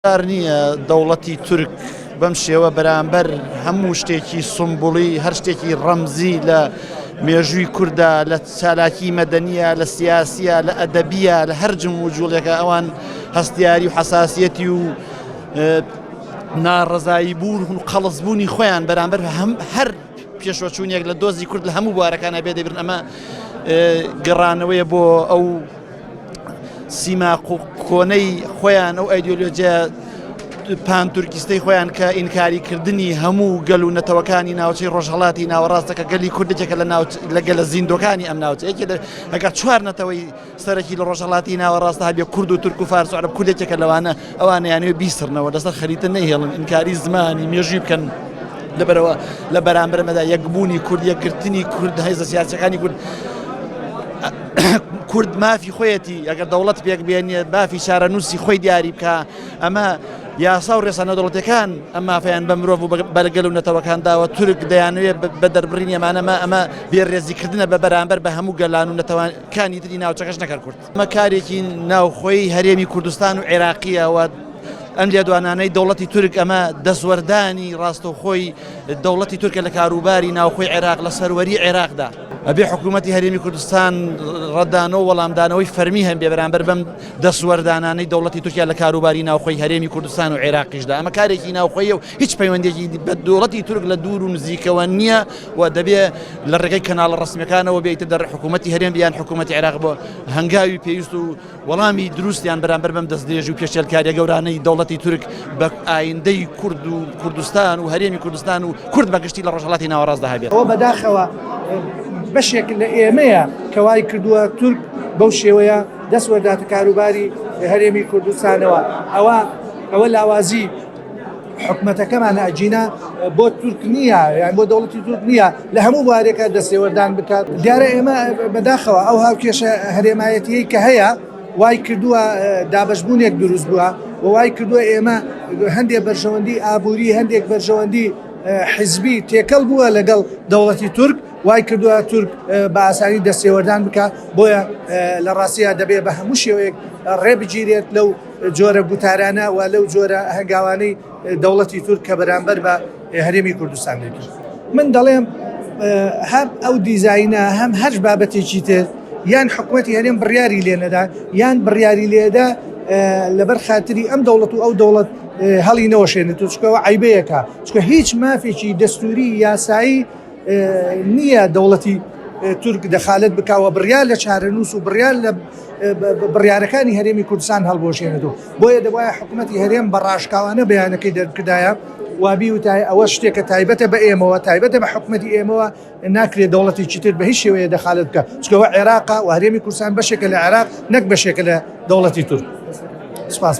نییە دەوڵەتی تورک بەم شێوە بەرامبەر هەموو شتێکی سمبوڵی هەر شتێکی ڕەمزی لە مێژووی کووردا لە چالاکی مەدەنیە لە سیاسیە لە ئەدەبیە لە هەر جم و جوڵێکە ئەوان هەستیاری و حەساسیەتی و ناڕەزایی بوون و قەڵسبوونی خۆیان بەرامبەر هەر پێشوەچوونێک لە دۆزی کورد لە هەموو بوارەکانە بێ دەبرن ئەمە گەڕانەوەیە بۆ ئەو سیما کۆنەی خۆیان ئەو ئایدۆلۆجیا پانتورکیستەی خۆیان کە ئینکاریکردنی هەموو گەل و نەتەوەکانی ناوچەی ڕۆژهەڵاتی ناوەڕاستەکە گەلی کوردێکە لە گەلە زیندۆکانی ئەم ناوچەیەکی ئەگەر چوار نەتەوەی سەرەکی لە ڕۆژهەڵاتی ناوەڕاستە هەبێ کورد و تورک و فارس و عەرەب کوردێکێکە لەوانە ئەوانە یانەوێ بیسڕنەوە لەسەر خەریتە نەهێڵن ئینکاری زمانی مێژووی بکەن لەبەرەوە لە بەرامبەرمەدا یەکبوونی کورد یەکگرتنی کورد هێزە سیاسەکانی کورد مافی خۆیەتی ئەگەر دەوڵەت پێک بێنێت بافی چارەنووسی خۆی دیاری بکە ئەمە یاسا و ڕێسە نەدەوڵەتەکان ئەم مافیان بە مرۆڤ و بەرگەل و نەتەوەکانداوە تورک دەیانوێت بە دەربڕینی ئەمانەمە ئەمە بێڕێزیکردنە بە بەرامبەر بە هەموو گەلان و نەتەوەکانی تری ناوچەکەش نەکرد کورد ئەمە کارێکی ناوخۆی هەرێمی کوردستان و عێراقیەوە ئەم لێدوانانەی دەوڵەتی تورک ئەمە دەسوەردانی ڕاستەوخۆی دەوڵەتی تورکە لە کاروباری ناوخۆی عێراق لە سەروەری عێراقدا ئەبێ حکوومەتی هەرێمی کوردستان ڕەدانەوە وەڵامدانەوەی فەرمی هەم بێ بەرامبەر بەم دەسوەردانانەی دەوڵەتی تورکیا لە کاروباری ناوخۆی هەرێمی کوردستان و عێراقیشدا ئەمە کارێکی ناوخۆیە و هیچ پەیوەندێکی بە دەوڵەتی تورک لە دوور و نزیکەوە نییە و دەبێ لە ڕێگەی کەناڵە ڕسمیەکانەوە بێتە دەر حکوومەتی هەرێم بیان حکوومەتی عێراق بۆ هەنگاوی پێویست و وەڵامی دروستیان بەرامبەر بەم دەستدرێژ و پێشێلکاریە گەورانەی دەوڵەتی تورک بە ئایندەی کورد و کوردستان و هەرێمی کوردستان و کورد بەگشتی لە ڕۆژهەڵاتی ناوەڕاستدا هەبێت ئەوە بەداخەوە بەشێک لە ئێمەیە کەوای کردووە تورک بەو شێوەیە دەسوەرداتە کاروباری هەرێمی کوردستانەوە ئەوە لاوازی حکومەتەکەمان ئەجینا بۆ تورک نییە یان بۆ دەوڵەتی تورک نییە لە هەموو بوارێکە دەستێوەردان بکات دیارە ئێمە بەداخەوە ئەو هاوکێشە هەرێمایەتیەی کە هەیە وای کردووە دابەشبوونێک دروست بووە و وای کردووە ئێمە هەندێک بەرژەوەندی ئابووری هەندێک بەرژەوەندی حیزبی تێکەڵ بووە لەگەڵ دەوڵەتی تورک وای کردووە تورک بە ئاسانی دەستێوەردان بکات بۆیە لە ڕاستیە دەبێ بە هەموو شێوەیەک ڕێبگیرێت لەو جۆرە گوتارانە و لەو جۆرە هەنگاوانەی دەوڵەتی تورک کە بەرامبەر بە هەرێمی کوردستان دەکرد من دەڵێم هەم ئەو دیزاینە هەم هەر بابەتێکی تر یان حکوومەتی هەرێم بڕیاری لێنەدا یان بڕیاری لێدا لەبەر خاتری ئەم دەوڵەت و ئەو دەوڵەت هەڵی نەوەشێنێت و چکەوە عیبەیەکە چکە هیچ مافێکی دەستوری یاسایی نییە دەوڵەتی تورک دەخالت بکاوە بڕیار لە چارەنووس و بڕیار لە بڕیارەکانی هەرێمی کوردستان هەڵبۆشێنێتەوە بۆیە دەبایە حکوومەتی هەرێم بە ڕاشکاوانە بەیانەکەی دەرکردایە وابی وتای ئەوە شتێکە تایبەتە بە ئێمەوە تایبەتە بە حکوومەتی ئێمەوە ناکرێت دەوڵەتی چیتر بە هیچ شێوەیە دەخالت بکە چکەوە عێراق و هەرێمی کوردستان بەشێکە لە عێراق نەک بەشێکە لە دەوڵەتی تورک. سپاس.